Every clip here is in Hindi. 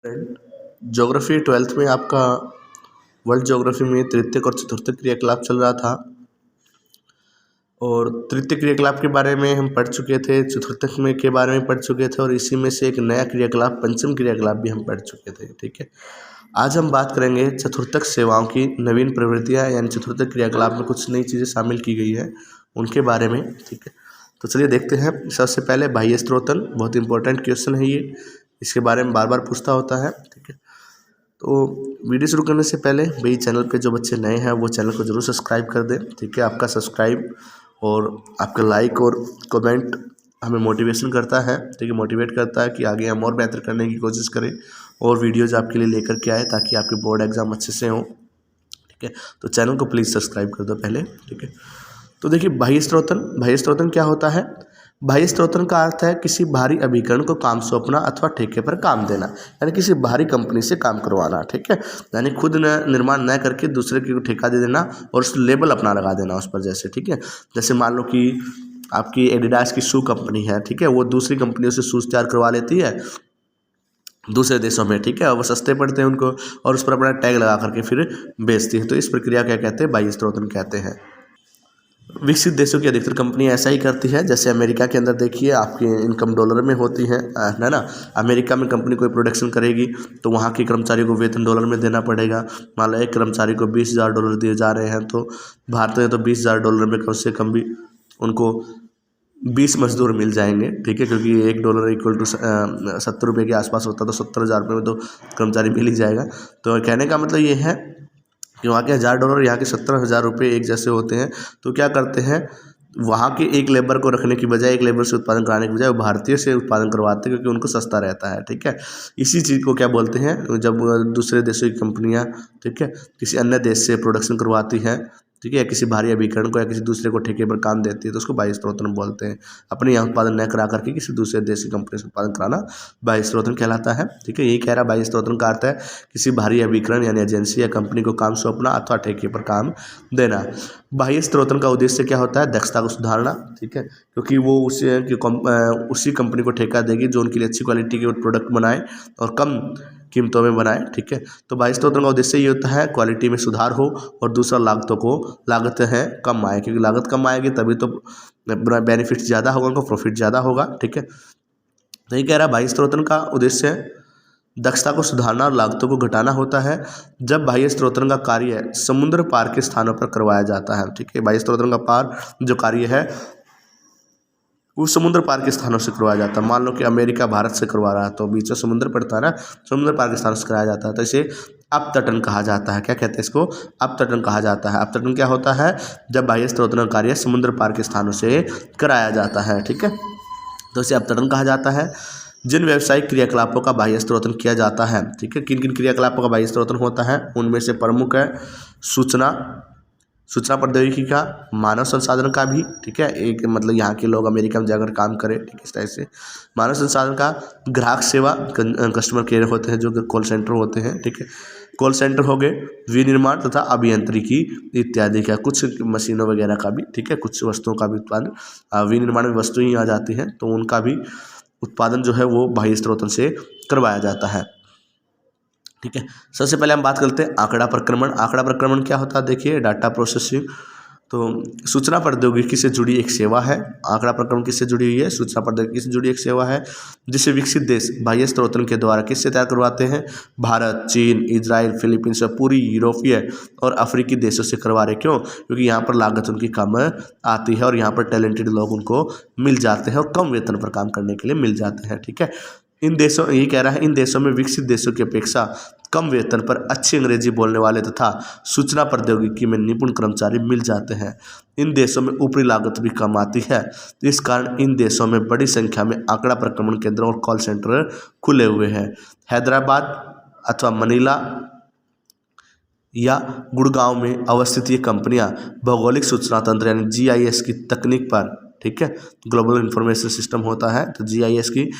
फ्रेंड, ज्योग्राफी 12th में आपका वर्ल्ड ज्योग्राफी में तृतीयक और चतुर्थक क्रियाकलाप चल रहा था। और तृतीय क्रियाकलाप के बारे में हम पढ़ चुके थे, चतुर्थक में के बारे में पढ़ चुके थे और इसी में से एक नया क्रियाकलाप पंचम क्रियाकलाप भी हम पढ़ चुके थे। ठीक है, आज हम बात करेंगे चतुर्थक सेवाओं की नवीन प्रवृत्तियाँ, यानी चतुर्थक क्रियाकलाप में कुछ नई चीज़ें शामिल की गई है उनके बारे में। ठीक है, तो चलिए देखते हैं। सबसे पहले बाह्य स्त्रोतन, बहुत इंपॉर्टेंट क्वेश्चन है ये, इसके बारे में बार बार पूछता होता है। ठीक है, तो वीडियो शुरू करने से पहले भाई चैनल पे जो बच्चे नए हैं वो चैनल को ज़रूर सब्सक्राइब कर दें। ठीक है, आपका सब्सक्राइब और आपका लाइक और कमेंट हमें मोटिवेशन करता है। ठीक है, मोटिवेट करता है कि आगे हम और बेहतर करने की कोशिश करें और वीडियोज़ आपके लिए लेकर के आए ताकि आपके बोर्ड एग्ज़ाम अच्छे से हों। ठीक है, तो चैनल को प्लीज़ सब्सक्राइब कर दो पहले। ठीक है, तो देखिए बाह्य स्त्रोतन क्या होता है। बाह्य स्त्रोतन का अर्थ है किसी बाहरी अभिकरण को काम सौंपना अथवा ठेके पर काम देना, यानी किसी बाहरी कंपनी से काम करवाना। ठीक है, यानी खुद निर्माण न करके दूसरे को ठेका दे देना और उस लेबल अपना लगा देना उस पर। जैसे ठीक है, जैसे मान लो कि आपकी एडिडास की शू कंपनी है। ठीक है, वो दूसरी कंपनियों से शूज़ तैयार करवा लेती है दूसरे देशों में। ठीक है, वो सस्ते पड़ते हैं उनको और उस पर अपना टैग लगा करके फिर बेचती है। तो इस प्रक्रिया क्या कहते हैं, बाह्य स्त्रोतन कहते हैं। विकसित देशों की अधिकतर कंपनी ऐसा ही करती है। जैसे अमेरिका के अंदर देखिए आपकी इनकम डॉलर में होती है ना। अमेरिका में कंपनी कोई प्रोडक्शन करेगी तो वहाँ के कर्मचारी को वेतन डॉलर में देना पड़ेगा। मान लो एक कर्मचारी को $20,000 दिए जा रहे हैं, तो भारत में तो $20,000 में कम से कम भी उनको 20 मजदूर मिल जाएंगे। ठीक है, क्योंकि $1 इक्वल टू 70 रुपये के आसपास होता है, तो 70,000 रुपये में तो कर्मचारी मिल ही जाएगा। तो कहने का मतलब ये है कि वहाँ के $1,000 यहाँ के 70,000 रुपये एक जैसे होते हैं। तो क्या करते हैं, वहाँ के एक लेबर को रखने की बजाय, एक लेबर से उत्पादन कराने की बजाय वो भारतीय से उत्पादन करवाते हैं, क्योंकि उनको सस्ता रहता है। ठीक है, इसी चीज़ को क्या बोलते हैं, जब दूसरे देशों की कंपनियाँ ठीक है किसी अन्य देश से प्रोडक्शन करवाती हैं, ठीक है, या किसी भारी अभिकरण को या किसी दूसरे को ठेके पर काम देती है, तो उसको बाह्य स्त्रोतन बोलते हैं। अपने यहाँ उत्पादन न करा करके किसी दूसरे देश की कंपनी से उत्पादन कराना बाह्य स्त्रोतन कहलाता है। ठीक है, यही कह रहा बाह्य स्त्रोतन का अर्थ है किसी भारी अभिकरण यानी एजेंसी या कंपनी को काम सौंपना अथवा ठेके पर काम देना। बाह्य स्त्रोतन का उद्देश्य क्या होता है, दक्षता को सुधारना। ठीक है, क्योंकि वो उसी कंपनी को ठेका देगी जो उनके लिए अच्छी क्वालिटी के प्रोडक्ट बनाए और कम कीमतों में बनाए। ठीक है, तो बाह्य स्त्रोतन का उद्देश्य ये होता है क्वालिटी में सुधार हो और दूसरा लागत है कम आए, क्योंकि लागत कम आएगी तभी तो बेनिफिट ज़्यादा होगा, उनको प्रॉफिट ज़्यादा होगा। ठीक है, तो ये कह रहा है बाह्य स्त्रोतन का उद्देश्य दक्षता को सुधारना और लागतों को घटाना होता है। जब बाह्य स्त्रोतन का कार्य समुद्र पार के स्थानों पर करवाया जाता है। ठीक है, बाह्य स्त्रोतन का पार जो कार्य है वो समुद्र पार के स्थानों से करवाया जाता है। मान लो कि अमेरिका भारत से करवा रहा है तो बीच में समुद्र पड़ता है ना, समुद्र पार के स्थानों से कराया जाता है, तो इसे अपतटन कहा जाता है। क्या कहते हैं इसको, अपतटन कहा जाता है। अपतटन क्या होता है, जब बाह्य स्त्रोतन का कार्य समुद्र पार के स्थानों से कराया जाता है। ठीक है, तो इसे अपतटन कहा जाता है। जिन व्यावसायिक क्रियाकलापों का बाह्य स्त्रोतन किया जाता है, ठीक है, किन किन क्रियाकलापों का बाह्य स्त्रोतन होता है, उनमें से प्रमुख है सूचना प्रौद्योगिकी का, मानव संसाधन का भी। ठीक है, एक मतलब यहाँ के लोग अमेरिका में जाकर काम करें, ठीक है, इस तरह से मानव संसाधन का, ग्राहक सेवा कस्टमर केयर होते हैं जो कॉल सेंटर होते हैं। ठीक है, कॉल सेंटर हो गए, विनिर्माण तथा अभियंत्रिकी इत्यादि का, कुछ मशीनों वगैरह का भी। ठीक है, कुछ वस्तुओं का भी उत्पादन, विनिर्माण में वस्तु ही आ जाती हैं तो उनका भी उत्पादन जो है वो बाह्य स्त्रोतन से करवाया जाता है। ठीक है, सबसे पहले हम बात करते हैं आंकड़ा प्रक्रमण। आंकड़ा प्रक्रमण क्या होता है, देखिए डाटा प्रोसेसिंग, तो सूचना प्रौद्योगिकी से जुड़ी एक सेवा है। आंकड़ा प्रक्रमण किससे जुड़ी हुई है, सूचना प्रौद्योगिकी से जुड़ी एक सेवा है, जिसे विकसित देश बाह्य स्त्रोतन के द्वारा किससे तैयार करवाते हैं, भारत, चीन, इजराइल, फिलीपींस और पूरी यूरोपीय और अफ्रीकी देशों से करवा रहे। क्यों, क्योंकि यहाँ पर लागत उनकी कम आती है और यहाँ पर टैलेंटेड लोग उनको मिल जाते हैं और कम वेतन पर काम करने के लिए मिल जाते हैं। ठीक है, इन देशों, ये कह रहा है इन देशों में विकसित देशों की अपेक्षा कम वेतन पर अच्छी अंग्रेजी बोलने वाले तथा सूचना प्रौद्योगिकी में निपुण कर्मचारी मिल जाते हैं। इन देशों में ऊपरी लागत भी कम आती है। इस कारण इन देशों में बड़ी संख्या में आंकड़ा प्रक्रमण केंद्र और कॉल सेंटर खुले हुए हैं। हैदराबाद अथवा मनीला या गुड़गांव में अवस्थित ये कंपनियां भौगोलिक सूचना तंत्र यानी GIS की तकनीक पर, ठीक है, ग्लोबल इंफॉर्मेशन सिस्टम होता है, तो GIS की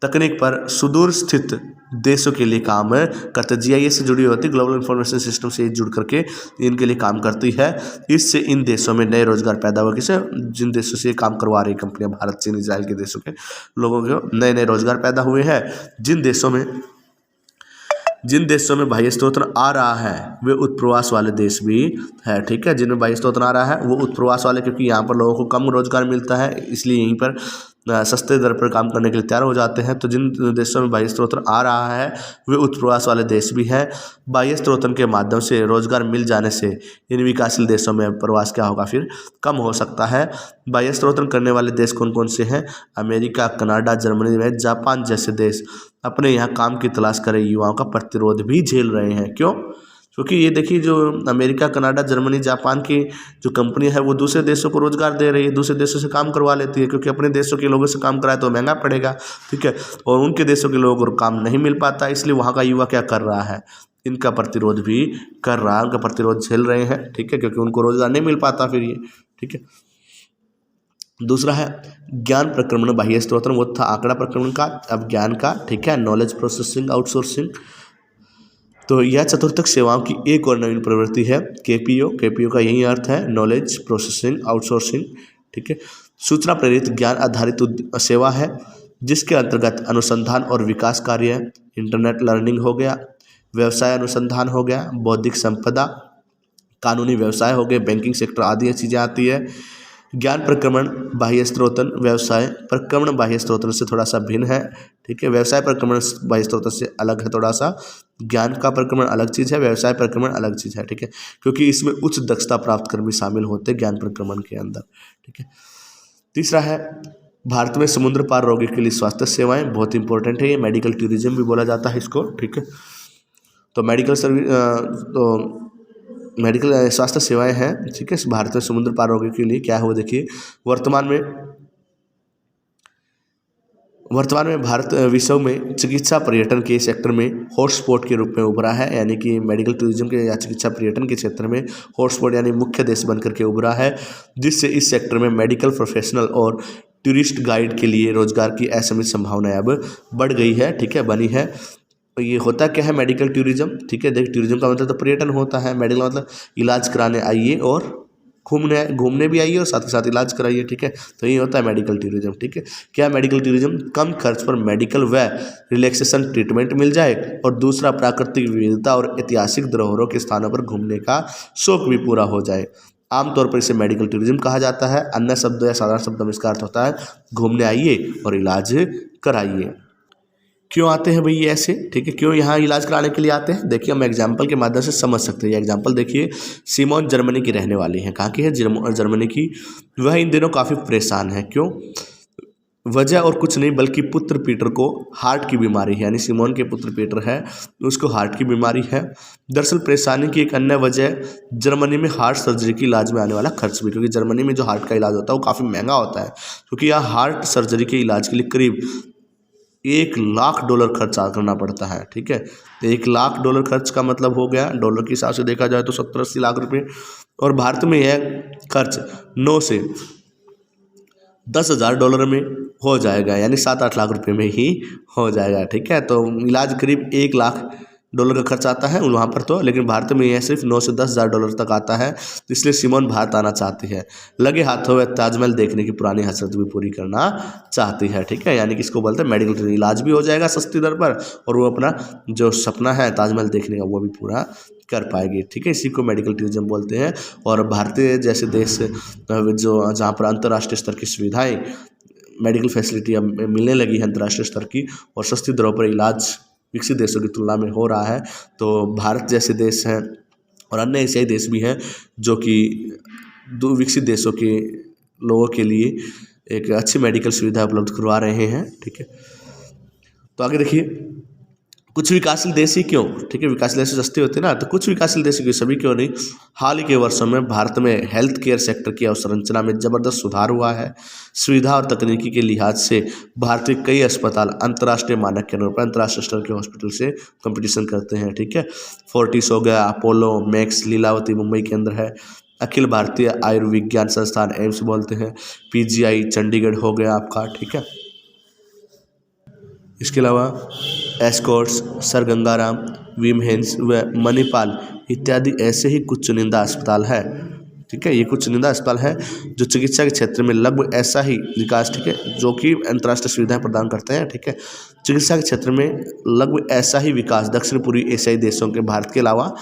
तकनीक पर सुदूर स्थित देशों के लिए काम करते। GIS से जुड़ी होती है, ग्लोबल इंफॉर्मेशन सिस्टम से जुड़ करके इनके लिए काम करती है। इससे इन देशों में नए रोजगार पैदा हुआ। किसे, जिन देशों से काम करवा रही कंपनियां, भारत, चीन, इजराइल के देशों के लोगों के नए नए रोजगार पैदा हुए हैं। जिन देशों में जिन देशों में बाह्य स्रोत आ रहा है वे उत्प्रवास वाले देश भी है, ठीक है। जिनमें बाह्य स्रोत आ रहा है वो उत्प्रवास वाले, क्योंकि यहाँ पर लोगों को कम रोजगार मिलता है, इसलिए यहीं पर सस्ते दर पर काम करने के लिए तैयार हो जाते हैं। तो जिन देशों में बाह्य स्रोत आ रहा है वे उत्प्रवास वाले देश भी हैं। बाह्य स्रोतन के माध्यम से रोजगार मिल जाने से इन विकासशील देशों में प्रवास क्या होगा, फिर कम हो सकता है। बाह्य स्रोतन करने वाले देश कौन कौन से हैं? अमेरिका, कनाडा, जर्मनी व जापान जैसे देश अपने यहाँ काम की तलाश कर रहे युवाओं का प्रतिरोध भी झेल रहे हैं। क्यों? क्योंकि ये देखिए, जो अमेरिका, कनाडा, जर्मनी, जापान की जो कंपनी है वो दूसरे देशों को रोजगार दे रही है, दूसरे देशों से काम करवा लेती है, क्योंकि अपने देशों के लोगों से काम कराए तो महंगा पड़ेगा, ठीक है। और उनके देशों के लोगों को काम नहीं मिल पाता, इसलिए वहाँ का युवा क्या कर रहा है, इनका प्रतिरोध भी कर रहा है, उनका प्रतिरोध झेल रहे हैं, ठीक है, क्योंकि उनको रोजगार नहीं मिल पाता फिर ये, ठीक है। दूसरा है ज्ञान प्रक्रमण बाह्य स्रोतन, वो था आंकड़ा प्रक्रमण का, अब ज्ञान का, ठीक है, नॉलेज प्रोसेसिंग आउटसोर्सिंग। तो यह चतुर्थक सेवाओं की एक और नवीन प्रवृत्ति है केपीओ। केपीओ का यही अर्थ है, नॉलेज प्रोसेसिंग आउटसोर्सिंग, ठीक है। सूचना प्रेरित ज्ञान आधारित सेवा है जिसके अंतर्गत अनुसंधान और विकास कार्य, इंटरनेट लर्निंग हो गया, व्यवसाय अनुसंधान हो गया, बौद्धिक संपदा, कानूनी व्यवसाय हो गए, बैंकिंग सेक्टर आदि चीज़ें आती है। ज्ञान प्रक्रमण बाह्य स्रोतन, व्यवसाय प्रक्रमण बाह्य स्रोतन से थोड़ा सा भिन्न है, ठीक है। व्यवसाय प्रक्रमण बाह्य स्रोतन से अलग है थोड़ा सा, ज्ञान का प्रक्रमण अलग चीज़ है, व्यवसाय प्रक्रमण अलग चीज़ है, ठीक है, क्योंकि इसमें उच्च दक्षता प्राप्त कर्मी शामिल होते हैं ज्ञान प्रक्रमण के अंदर, ठीक है। तीसरा है भारत में समुद्र पार रोगियों के लिए स्वास्थ्य सेवाएं, बहुत इंपॉर्टेंट है ये, मेडिकल टूरिज्म भी बोला जाता है इसको, ठीक है। तो मेडिकल स्वास्थ्य सेवाएं हैं, ठीक है, भारत में समुद्र पार रोगियों के लिए क्या है वो देखिए। वर्तमान में भारत विश्व में चिकित्सा पर्यटन के सेक्टर में हॉटस्पॉट के रूप में उभरा है, यानी कि मेडिकल टूरिज्म के या चिकित्सा पर्यटन के क्षेत्र में हॉटस्पॉट यानी मुख्य देश बनकर के उभरा है, जिससे इस सेक्टर में मेडिकल प्रोफेशनल और टूरिस्ट गाइड के लिए रोजगार की असीमित संभावनाएं अब बढ़ गई है, ठीक है, बनी है। तो ये होता क्या है मेडिकल टूरिज्म, ठीक है। देखिए, टूरिज्म का मतलब तो पर्यटन होता है, मेडिकल मतलब इलाज कराने आइए और घूमने भी आइए और साथ ही साथ इलाज कराइए, ठीक है। तो ये होता है मेडिकल टूरिज्म, ठीक है। क्या मेडिकल टूरिज्म? कम खर्च पर मेडिकल व रिलैक्सेशन ट्रीटमेंट मिल जाए, और दूसरा प्राकृतिक विविधता और ऐतिहासिक धरोहरों के स्थानों पर घूमने का शौक भी पूरा हो जाए। आमतौर पर इसे मेडिकल टूरिज्म कहा जाता है। अन्य शब्द या साधारण शब्द में इसका अर्थ होता है घूमने आइए और इलाज कराइए। क्यों आते हैं भाई ये ऐसे, ठीक है, क्यों यहाँ इलाज कराने के लिए आते हैं? देखिए, हम एग्जाम्पल के माध्यम से समझ सकते हैं। ये एग्जाम्पल देखिए, सिमोन जर्मनी की रहने वाली हैं। कहाँ की है? जर्मनी की। वह इन दिनों काफ़ी परेशान है। क्यों? वजह और कुछ नहीं बल्कि पुत्र पीटर को हार्ट की बीमारी है, यानी सिमोन के पुत्र पीटर है उसको हार्ट की बीमारी है। दरअसल परेशानी की एक अन्य वजह जर्मनी में हार्ट सर्जरी के इलाज में आने वाला खर्च भी, क्योंकि जर्मनी में जो हार्ट का इलाज होता है वो काफ़ी महंगा होता है, क्योंकि यहाँ हार्ट सर्जरी के इलाज के लिए करीब $1,00,000 खर्च करना पड़ता है, ठीक है। तो $1,00,000 खर्च का मतलब हो गया, डॉलर के हिसाब से देखा जाए तो 70-80 लाख रुपए, और भारत में यह खर्च 9 से 10,000 डॉलर में हो जाएगा, यानी 7-8 लाख रुपए में ही हो जाएगा, ठीक है। तो इलाज करीब $1,00,000 का खर्च आता है वहाँ पर तो, लेकिन भारत में यह सिर्फ 9 से 10,000 डॉलर तक आता है। तो इसलिए सिमोन भारत आना चाहती है, लगे हाथों में ताजमहल देखने की पुरानी हसरत भी पूरी करना चाहती है, ठीक है। यानी कि इसको बोलते हैं मेडिकल इलाज भी हो जाएगा सस्ती दर पर, और वो अपना जो सपना है ताजमहल देखने का वो भी पूरा कर पाएगी, ठीक है। इसी को मेडिकल टूरिज्म बोलते हैं। और भारतीय जैसे देश जो जहाँ पर अंतर्राष्ट्रीय स्तर की सुविधाएं, मेडिकल फैसिलिटी अब मिलने लगी है अंतर्राष्ट्रीय स्तर की, और सस्ती दरों पर इलाज विकसित देशों की तुलना में हो रहा है। तो भारत जैसे देश हैं और अन्य एशियाई देश भी हैं जो कि विकसित देशों के लोगों के लिए एक अच्छी मेडिकल सुविधा उपलब्ध करवा रहे हैं, ठीक है। तो आगे देखिए, कुछ विकासशील देश ही क्यों, ठीक है, विकासशील देश सस्ते होते हैं ना, तो कुछ विकासशील देश क्यों, सभी क्यों नहीं। हाल ही के वर्षों में भारत में हेल्थ केयर सेक्टर की अवसंरचना में ज़बरदस्त सुधार हुआ है। सुविधा और तकनीकी के लिहाज से भारत के कई अस्पताल अंतर्राष्ट्रीय मानक के अनुरूप अंतर्राष्ट्रीय स्तर के हॉस्पिटल से कंपटीशन करते हैं, ठीक है। फोर्टिस हो गया, अपोलो, मैक्स, लीलावती मुंबई के अंदर है, अखिल भारतीय आयुर्विज्ञान संस्थान एम्स बोलते हैं, PGI चंडीगढ़ हो गया आपका, ठीक है। इसके अलावा एस्कॉर्ट्स, सर गंगाराम, विमहेंस व मणिपाल इत्यादि ऐसे ही कुछ चुनिंदा अस्पताल हैं ठीक है। ये कुछ चुनिंदा अस्पताल है जो चिकित्सा के क्षेत्र में लगभग ऐसा ही विकास, ठीक है, जो कि अंतर्राष्ट्रीय सुविधाएं प्रदान करते हैं, ठीक है। चिकित्सा के क्षेत्र में लगभग ऐसा ही विकास दक्षिण पूर्वी एशियाई देशों के भारत के अलावा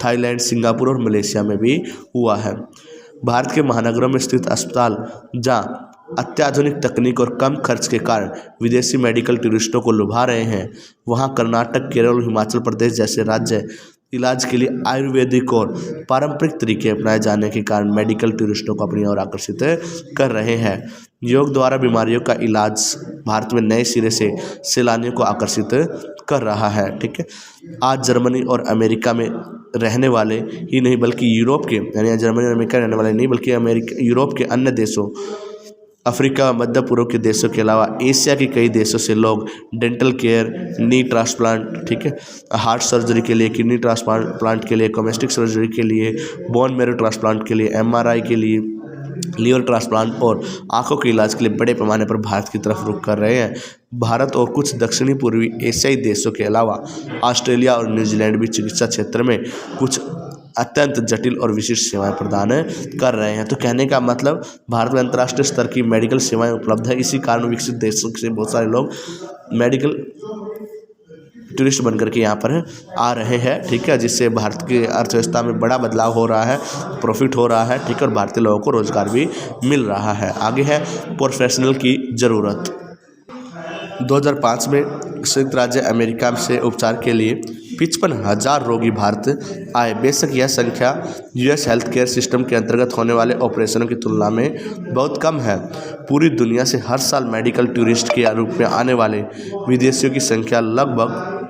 थाईलैंड, सिंगापुर और मलेशिया में भी हुआ है। भारत के महानगरों में स्थित अस्पताल जहाँ अत्याधुनिक तकनीक और कम खर्च के कारण विदेशी मेडिकल टूरिस्टों को लुभा रहे हैं, वहाँ कर्नाटक, केरल और हिमाचल प्रदेश जैसे राज्य इलाज के लिए आयुर्वेदिक और पारंपरिक तरीके अपनाए जाने के कारण मेडिकल टूरिस्टों को अपनी ओर आकर्षित कर रहे हैं। योग द्वारा बीमारियों का इलाज भारत में नए सिरे से सैलानियों को आकर्षित कर रहा है, ठीक है। आज जर्मनी और अमेरिका में रहने वाले ही नहीं बल्कि यूरोप के, यानी जर्मनी और अमेरिका रहने वाले नहीं बल्कि अमेरिका, यूरोप के अन्य देशों, अफ्रीका, मध्य पूर्व के देशों के अलावा एशिया के कई देशों से लोग डेंटल केयर, नी ट्रांसप्लांट, ठीक है, हार्ट सर्जरी के लिए, किडनी ट्रांसप्लांट के लिए, कॉस्मेटिक सर्जरी के लिए, बोन मैरो ट्रांसप्लांट के लिए, MRI के लिए, लीवर ट्रांसप्लांट और आंखों के इलाज के लिए बड़े पैमाने पर भारत की तरफ रुख कर रहे हैं। भारत और कुछ दक्षिणी पूर्वी एशियाई देशों के अलावा ऑस्ट्रेलिया और न्यूजीलैंड भी चिकित्सा क्षेत्र में कुछ अत्यंत जटिल और विशिष्ट सेवाएं प्रदान कर रहे हैं। तो कहने का मतलब भारत में अंतर्राष्ट्रीय स्तर की मेडिकल सेवाएं उपलब्ध है। इसी कारण विकसित देशों से बहुत सारे लोग मेडिकल टूरिस्ट बनकर के यहाँ पर आ रहे हैं, ठीक है, जिससे भारत की अर्थव्यवस्था में बड़ा बदलाव हो रहा है, प्रॉफिट हो रहा है, ठीक है, और भारतीय लोगों को रोजगार भी मिल रहा है। आगे है प्रोफेशनल की ज़रूरत। 2005 में संयुक्त राज्य अमेरिका से उपचार के लिए 55,000 रोगी भारत आए। बेशक यह संख्या US हेल्थ केयर सिस्टम के अंतर्गत होने वाले ऑपरेशनों की तुलना में बहुत कम है। पूरी दुनिया से हर साल मेडिकल टूरिस्ट के रूप में आने वाले विदेशियों की संख्या लगभग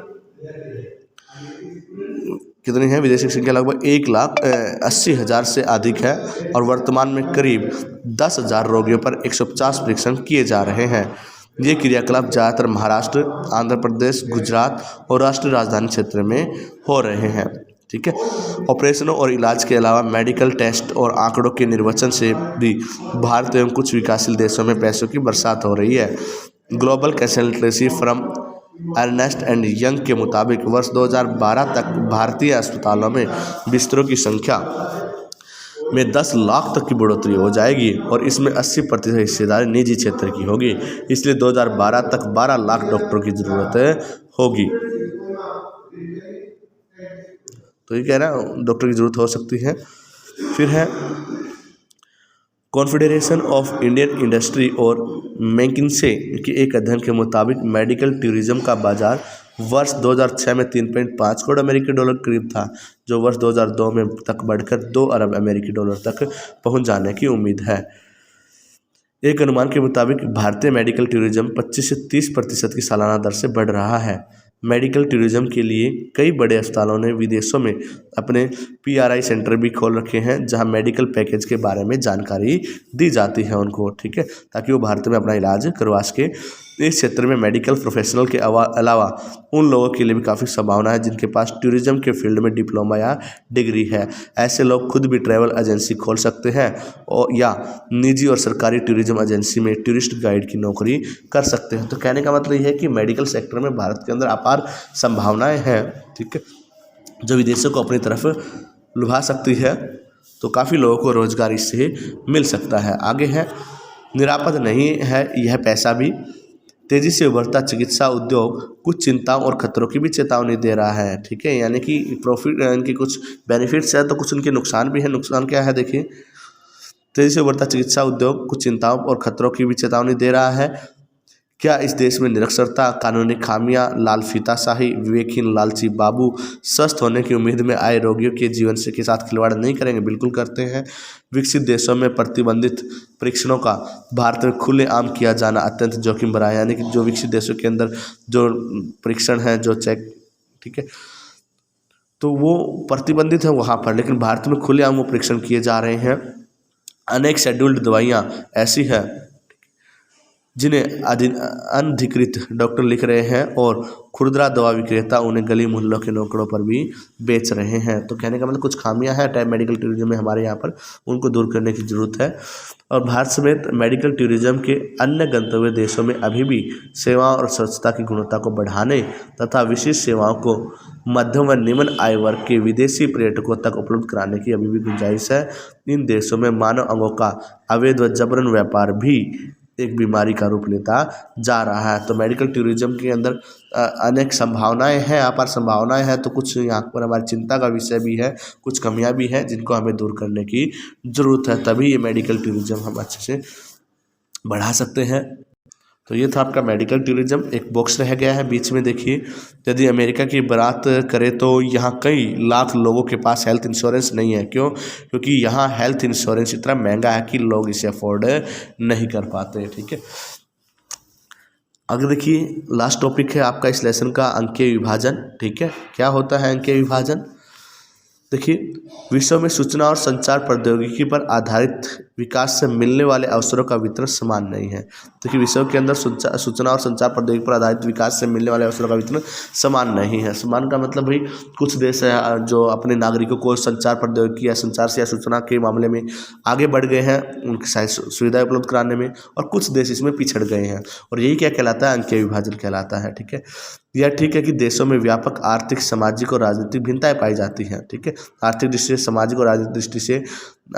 कितनी है? विदेशी संख्या लगभग 1,80,000 से अधिक है और वर्तमान में करीब 10,000 रोगियों पर 150 परीक्षण किए जा रहे हैं। ये क्रियाकलाप ज़्यादातर महाराष्ट्र, आंध्र प्रदेश, गुजरात और राष्ट्रीय राजधानी क्षेत्र में हो रहे हैं, ठीक है। ऑपरेशनों और इलाज के अलावा मेडिकल टेस्ट और आंकड़ों के निर्वचन से भी भारत एवं कुछ विकासशील देशों में पैसों की बरसात हो रही है। Global consultancy firm Ernst and Young के मुताबिक वर्ष 2012 तक भारतीय अस्पतालों में बिस्तरों की संख्या में 10 लाख तक की बढ़ोतरी हो जाएगी और इसमें 80% हिस्सेदारी निजी क्षेत्र की होगी। इसलिए 2012 तक 12 लाख डॉक्टरों की ज़रूरत होगी। तो ये कह रहा है डॉक्टर की ज़रूरत हो सकती है। फिर है कॉन्फेडरेशन ऑफ इंडियन इंडस्ट्री और मैकिन्से के एक अध्ययन के मुताबिक मेडिकल टूरिज्म का बाजार वर्ष 2006 में 3.5 करोड़ अमेरिकी डॉलर करीब था, जो वर्ष 2002 में तक बढ़कर 2 अरब अमेरिकी डॉलर तक पहुंच जाने की उम्मीद है। एक अनुमान के मुताबिक भारतीय मेडिकल टूरिज्म 25 से 30% की सालाना दर से बढ़ रहा है। मेडिकल टूरिज्म के लिए कई बड़े अस्पतालों ने विदेशों में अपने PRI सेंटर भी खोल रखे हैं, जहां मेडिकल पैकेज के बारे में जानकारी दी जाती है उनको, ठीक है, ताकि वो भारत में अपना इलाज करवा सके। इस क्षेत्र में मेडिकल प्रोफेशनल के अलावा उन लोगों के लिए भी काफ़ी संभावना है जिनके पास टूरिज्म के फील्ड में डिप्लोमा या डिग्री है। ऐसे लोग खुद भी ट्रैवल एजेंसी खोल सकते हैं और या निजी और सरकारी टूरिज्म एजेंसी में टूरिस्ट गाइड की नौकरी कर सकते हैं। तो कहने का मतलब ये है कि मेडिकल सेक्टर में भारत के अंदर अपार संभावनाएं हैं, ठीक है, जो विदेशों को अपनी तरफ लुभा सकती है। तो काफ़ी लोगों को रोजगार इससे मिल सकता है। आगे है निरापद नहीं है यह पैसा भी। तेज़ी से उभरता चिकित्सा उद्योग कुछ चिंताओं और खतरों की भी चेतावनी दे रहा है, ठीक है, यानी कि प्रॉफिट, इनके कुछ बेनिफिट्स है तो कुछ उनके नुकसान भी है। नुकसान क्या है देखिए, तेज़ी से उभरता चिकित्सा उद्योग कुछ चिंताओं और खतरों की भी चेतावनी दे रहा है। क्या इस देश में निरक्षरता, कानूनी खामियां, लाल फीताशाही, विवेकहीन लालची बाबू स्वस्थ होने की उम्मीद में आए रोगियों के जीवन से के साथ खिलवाड़ नहीं करेंगे? बिल्कुल करते हैं। विकसित देशों में प्रतिबंधित परीक्षणों का भारत में खुलेआम किया जाना अत्यंत जोखिम भरा है, यानी कि जो विकसित देशों के अंदर जो परीक्षण है, जो चेक, ठीक है, तो वो प्रतिबंधित है वहाँ पर, लेकिन भारत में खुलेआम वो परीक्षण किए जा रहे हैं। अनेक शेड्यूल्ड दवाइयाँ ऐसी हैं जिन्हें अनधिकृत डॉक्टर लिख रहे हैं और खुदरा दवा विक्रेता उन्हें गली मोहल्लों के नुक्कड़ों पर भी बेच रहे हैं। तो कहने का मतलब कुछ खामियां हैं टाइप मेडिकल टूरिज्म में हमारे यहाँ पर, उनको दूर करने की ज़रूरत है। और भारत समेत मेडिकल टूरिज्म के अन्य गंतव्य देशों में अभी भी सेवाओं और स्वच्छता की गुणवत्ता को बढ़ाने तथा विशेष सेवाओं को मध्यम व निम्न आय वर्ग के विदेशी पर्यटकों तक उपलब्ध कराने की अभी भी गुंजाइश है। इन देशों में मानव अंगों का अवैध व जबरन व्यापार भी एक बीमारी का रूप लेता जा रहा है। तो मेडिकल टूरिज्म के अंदर अनेक संभावनाएं हैं, अपार संभावनाएं हैं, तो कुछ यहाँ पर हमारी चिंता का विषय भी है, कुछ कमियां भी हैं जिनको हमें दूर करने की ज़रूरत है, तभी ये मेडिकल टूरिज्म हम अच्छे से बढ़ा सकते हैं। तो ये था आपका मेडिकल टूरिज्म। एक बॉक्स रह गया है बीच में, देखिए यदि अमेरिका की बात करें तो यहाँ कई लाख लोगों के पास हेल्थ इंश्योरेंस नहीं है। क्यों? क्योंकि यहाँ हेल्थ इंश्योरेंस इतना महंगा है कि लोग इसे अफोर्ड नहीं कर पाते। ठीक है, अगर देखिए लास्ट टॉपिक है आपका इस लेसन का अंकीय विभाजन। ठीक है, क्या होता है अंकीय विभाजन? देखिए, विश्व में सूचना और संचार प्रौद्योगिकी पर आधारित विकास से मिलने वाले अवसरों का वितरण समान नहीं है। देखिए, विश्व के अंदर सूचना और संचार प्रौद्योगिकी पर आधारित विकास से मिलने वाले अवसरों का वितरण समान नहीं है। समान का मतलब भाई कुछ देश है जो अपने नागरिकों को संचार प्रौद्योगिकी या संचार से या सूचना के मामले में आगे बढ़ गए हैं, उनकी सुविधाएं उपलब्ध कराने में, और कुछ देश इसमें पिछड़ गए हैं, और यही क्या कहलाता है? अंकीय विभाजन कहलाता है। ठीक है, यह ठीक है कि देशों में व्यापक आर्थिक, सामाजिक और राजनीतिक भिन्नताएं पाई जाती हैं। ठीक है, आर्थिक दृष्टि से, सामाजिक और राजनीतिक दृष्टि से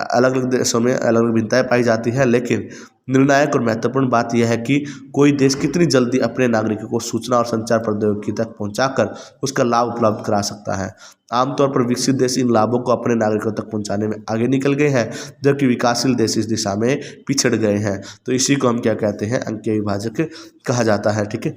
अलग अलग देशों में अलग अलग भिन्नताएं पाई जाती हैं, लेकिन निर्णायक और महत्वपूर्ण बात यह है कि कोई देश कितनी जल्दी अपने नागरिकों को सूचना और संचार प्रौद्योगिकी तक पहुंचाकर उसका लाभ उपलब्ध करा सकता है। आमतौर पर विकसित देश इन लाभों को अपने नागरिकों तक पहुंचाने में आगे निकल गए हैं, जबकि विकासशील देश इस दिशा में पिछड़ गए हैं। तो इसी को हम क्या कहते हैं? अंकीय विभाजक कहा जाता है। ठीक है,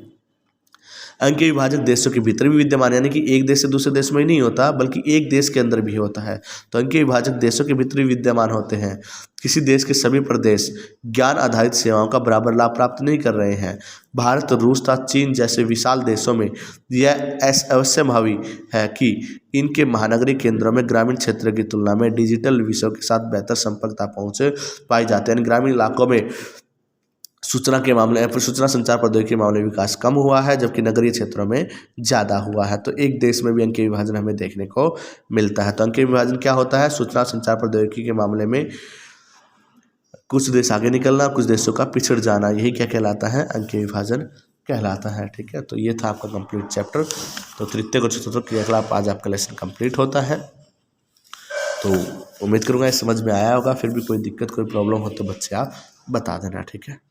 अंकीय विभाजक देशों के भीतर भी विद्यमान, यानी कि एक देश से दूसरे देश में ही नहीं होता बल्कि एक देश के अंदर भी होता है। तो अंकीय विभाजक देशों के भीतर भी विद्यमान होते हैं। किसी देश के सभी प्रदेश ज्ञान आधारित सेवाओं का बराबर लाभ प्राप्त नहीं कर रहे हैं। भारत, रूस तथा चीन जैसे विशाल देशों में यह अवश्य भावी है कि इनके महानगरीय केंद्रों में ग्रामीण क्षेत्र की तुलना में डिजिटल विषयों के साथ बेहतर संपर्कता पहुँच पाई जाती है। यानी ग्रामीण इलाकों में सूचना के मामले पर, सूचना संचार प्रौद्योगिकी के मामले में विकास कम हुआ है, जबकि नगरीय क्षेत्रों में ज़्यादा हुआ है। तो एक देश में भी अंकीय विभाजन हमें देखने को मिलता है। तो अंकीय विभाजन क्या होता है? सूचना संचार प्रौद्योगिकी के मामले में कुछ देश आगे निकलना, कुछ देशों का पिछड़ जाना, यही क्या कहलाता है? अंकीय विभाजन कहलाता है। ठीक है, तो ये था आपका कंप्लीट चैप्टर। तो तृतीयक और चतुर्थक क्रियाकलाप आज आपका लेसन कंप्लीट होता है। तो उम्मीद करूँगा ये समझ में आया होगा। फिर भी कोई दिक्कत, कोई प्रॉब्लम हो तो बच्चे आप बता देना। ठीक है।